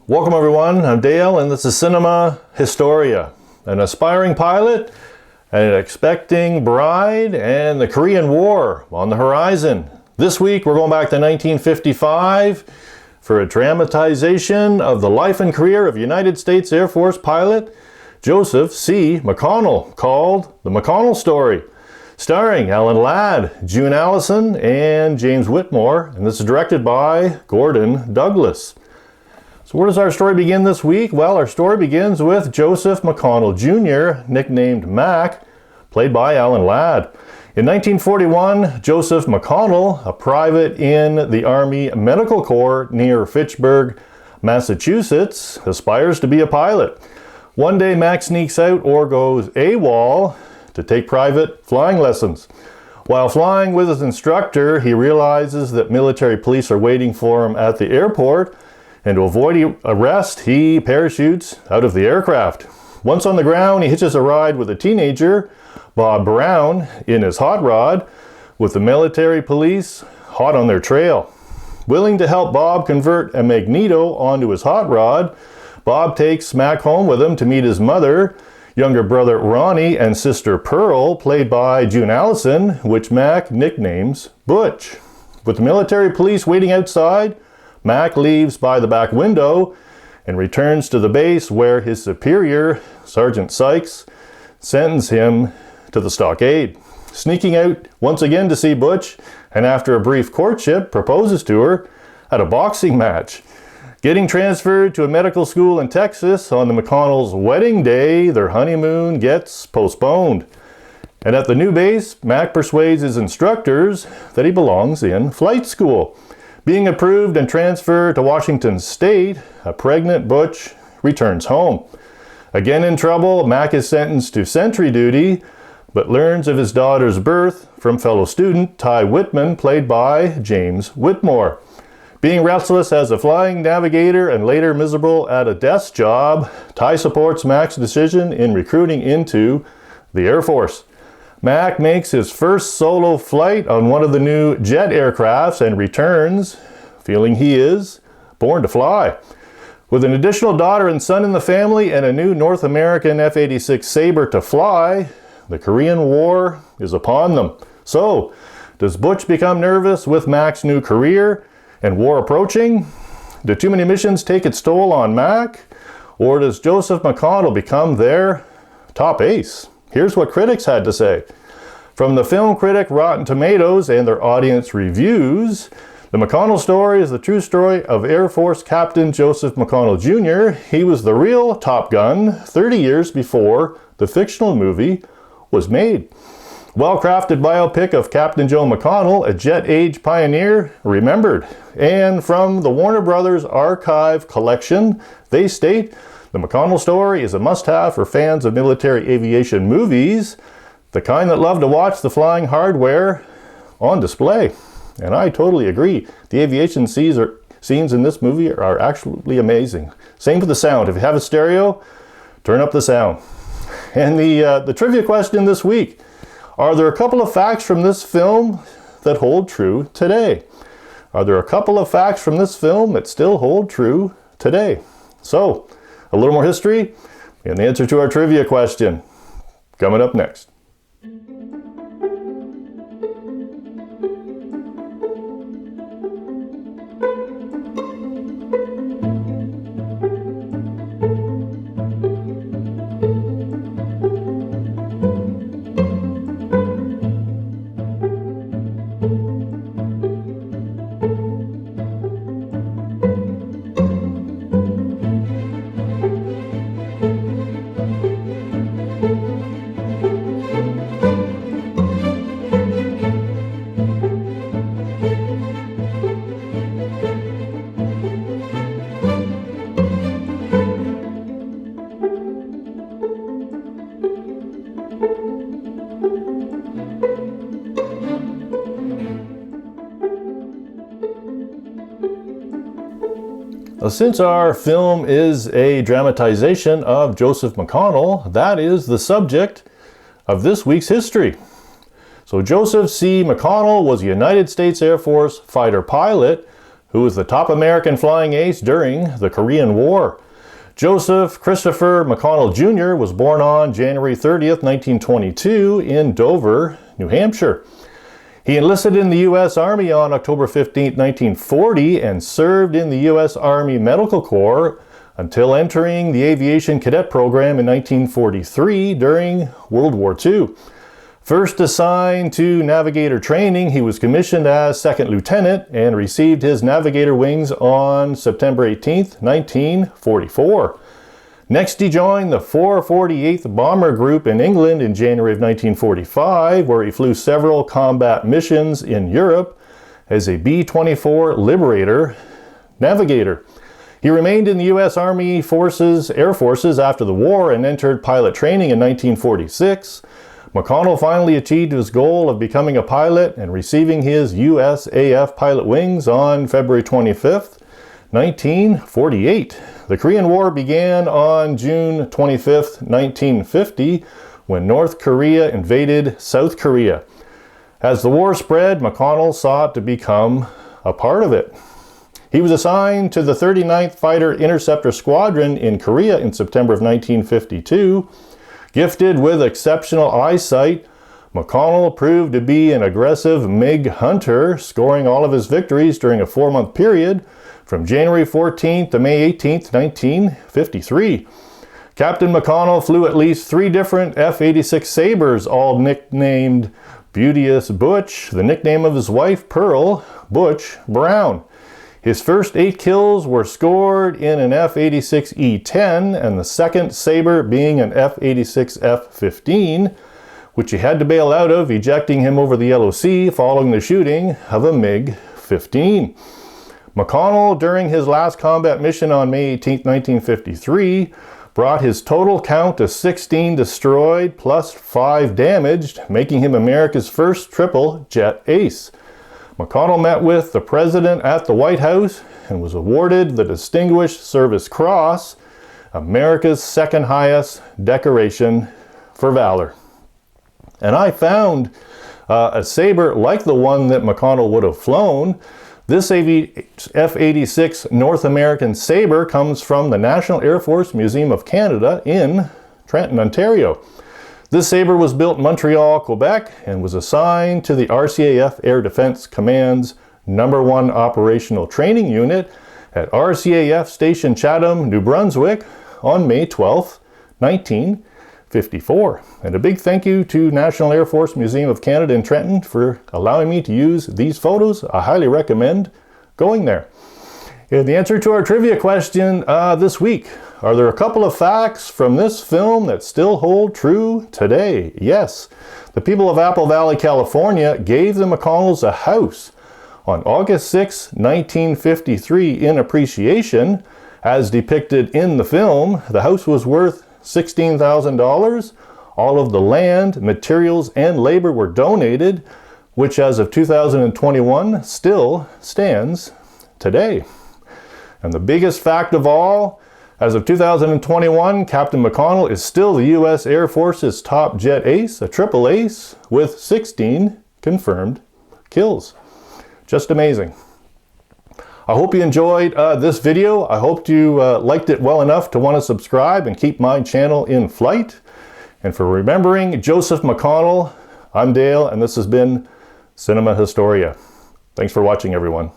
Welcome everyone, I'm Dale and this is Cinema Historia. An aspiring pilot, an expecting bride, and the Korean War on the horizon. This week we're going back to 1955 for a dramatization of the life and career of United States Air Force pilot Joseph C. McConnell, called The McConnell Story, starring Alan Ladd, June Allyson, and James Whitmore, and this is directed by Gordon Douglas. So where does our story begin this week? Well, our story begins with Joseph McConnell Jr., nicknamed Mac, played by Alan Ladd. In 1941, Joseph McConnell, a private in the Army Medical Corps near Fitchburg, Massachusetts, aspires to be a pilot. One day, Mac sneaks out or goes AWOL to take private flying lessons. While flying with his instructor, he realizes that military police are waiting for him at the airport, and to avoid arrest, he parachutes out of the aircraft. Once on the ground, he hitches a ride with a teenager, Bob Brown, in his hot rod, with the military police hot on their trail. Willing to help Bob convert a magneto onto his hot rod, Bob takes Mac home with him to meet his mother, younger brother Ronnie, and sister Pearl, played by June Allyson, which Mac nicknames Butch. With the military police waiting outside, Mac leaves by the back window and returns to the base where his superior, Sergeant Sykes, sends him to the stockade. Sneaking out once again to see Butch, and after a brief courtship, proposes to her at a boxing match. Getting transferred to a medical school in Texas on the McConnell's wedding day, their honeymoon gets postponed. And at the new base, Mac persuades his instructors that he belongs in flight school. Being approved and transferred to Washington State, a pregnant Butch returns home. Again in trouble, Mac is sentenced to sentry duty, but learns of his daughter's birth from fellow student Ty Whitman, played by James Whitmore. Being restless as a flying navigator and later miserable at a desk job, Ty supports Mac's decision in recruiting into the Air Force. Mac makes his first solo flight on one of the new jet aircrafts and returns, feeling he is born to fly. With an additional daughter and son in the family and a new North American F-86 Sabre to fly, the Korean War is upon them. So, does Butch become nervous with Mac's new career and war approaching? Do too many missions take its toll on Mac? Or does Joseph McConnell become their top ace? Here's what critics had to say. From the film critic Rotten Tomatoes and their audience reviews, The McConnell Story is the true story of Air Force Captain Joseph McConnell Jr. He was the real Top Gun 30 years before the fictional movie was made. Well-crafted biopic of Captain Joe McConnell, a jet age pioneer, remembered. And from the Warner Brothers Archive collection, they state, The McConnell Story is a must-have for fans of military aviation movies, the kind that love to watch the flying hardware on display. And I totally agree. The aviation scenes in this movie are absolutely amazing. Same for the sound. If you have a stereo, turn up the sound. And the trivia question this week, are there a couple of facts from this film that hold true today? Are there a couple of facts from this film that still hold true today? So, a little more history and the answer to our trivia question coming up next. Since our film is a dramatization of Joseph McConnell, that is the subject of this week's history. So Joseph C. McConnell was a United States Air Force fighter pilot who was the top American flying ace during the Korean War. Joseph Christopher McConnell Jr. was born on January 30th, 1922 in Dover, New Hampshire. He enlisted in the U.S. Army on October 15, 1940 and served in the U.S. Army Medical Corps until entering the Aviation Cadet Program in 1943 during World War II. First assigned to navigator training, he was commissioned as second lieutenant and received his navigator wings on September 18, 1944. Next, he joined the 448th Bomber Group in England in January of 1945, where he flew several combat missions in Europe as a B-24 Liberator navigator. He remained in the U.S. Army Air Forces after the war and entered pilot training in 1946. McConnell finally achieved his goal of becoming a pilot and receiving his USAF pilot wings on February 25th, 1948. The Korean War began on June 25th, 1950, when North Korea invaded South Korea. As the war spread, McConnell sought to become a part of it. He was assigned to the 39th Fighter Interceptor Squadron in Korea in September of 1952. Gifted with exceptional eyesight, McConnell proved to be an aggressive MiG hunter, scoring all of his victories during a 4-month period from January 14th to May 18th, 1953. Captain McConnell flew at least 3 different F-86 Sabres, all nicknamed Beauteous Butch, the nickname of his wife, Pearl Butch Brown. His first 8 kills were scored in an F-86E-10 and the second Sabre being an F-86 F-15, which he had to bail out of, ejecting him over the Yellow Sea following the shooting of a MiG-15. McConnell, during his last combat mission on May 18, 1953, brought his total count to 16 destroyed plus 5 damaged, making him America's first triple jet ace. McConnell met with the President at the White House and was awarded the Distinguished Service Cross, America's second highest decoration for valor. And I found a Sabre like the one that McConnell would have flown. This F-86 North American Sabre comes from the National Air Force Museum of Canada in Trenton, Ontario. This Sabre was built in Montreal, Quebec, and was assigned to the RCAF Air Defense Command's No. 1 Operational Training Unit at RCAF Station Chatham, New Brunswick on May 12, 1954. And a big thank you to National Air Force Museum of Canada in Trenton for allowing me to use these photos. I highly recommend going there. And the answer to our trivia question this week: are there a couple of facts from this film that still hold true today? Yes. The people of Apple Valley, California gave the McConnells a house on August 6, 1953 in appreciation. As depicted in the film, the house was worth $16,000. All of the land, materials, and labor were donated, which as of 2021 still stands today. And the biggest fact of all, as of 2021, Captain McConnell is still the U.S. Air Force's top jet ace, a triple ace, with 16 confirmed kills. Just amazing. I hope you enjoyed this video. I hope you liked it well enough to want to subscribe and keep my channel in flight. And for remembering Joseph McConnell, I'm Dale, and this has been Cinema Historia. Thanks for watching, everyone.